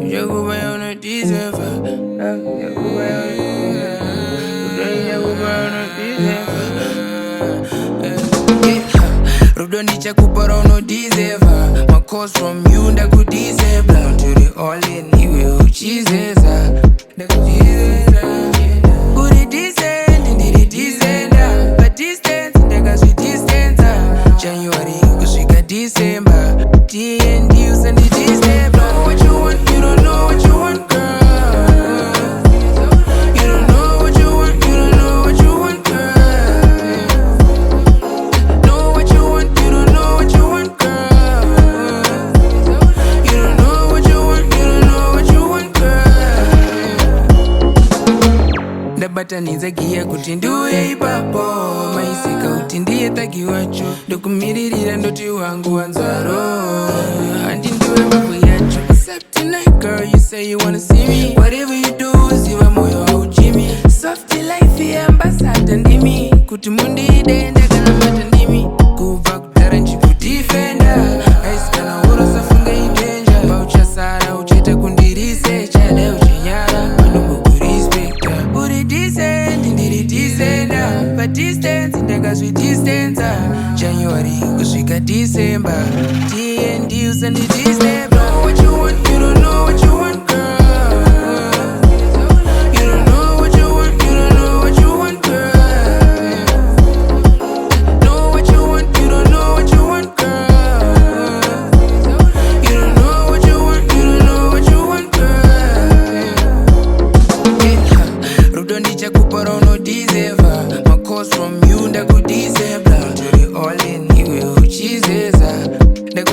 Jaguba on a diesel. Jaguba on a diesel. Rudoni chakupa rono diesel. My calls from you ndaku diesel. Down to the all in iwe uchizeza. Uri decent, ndiri decent. But distance, ndeka sweet distance. January kuswika December. D&D usandi December. What you want, you don't know what you want, girl. You don't know what you want, you don't know what you want, girl. Know what you want, you don't know what you want, girl. You don't know what you want, you don't know what you want, girl. Ndabataniza gia kuti nduye ipapo. Maisika kuti ndiye taki wacho. Ndokumiririra ndoti wangu wanzaro. Andi ndiwe mambo yacho. Except tonight girl, you say you wanna see me. Whatever you do, ziwa moyo haujimi. Softy life ya ambassador ndimi. Kuti mundi idenda kana mata ndimi. Kuva kutara nchikudefender. Aiskana uro safunga idenja. Paucha sara ucheta kundirise. Chale uchinyara, manungo kurispekta. Uri decent, ndiri decent. But distance, ndeka sweet distance. January kuswika December. D&D usandi December. Know what you want, you don't know what you want, girl. You don't know what you want, you don't know what you want, girl. Know what you want, you don't know what you want, girl. You don't know what you want, you don't know what you want, girl. Rudoni chakupa rono diesel. My calls from you ndaku diesel. Down to the all in iwe uchizeza. Ndaku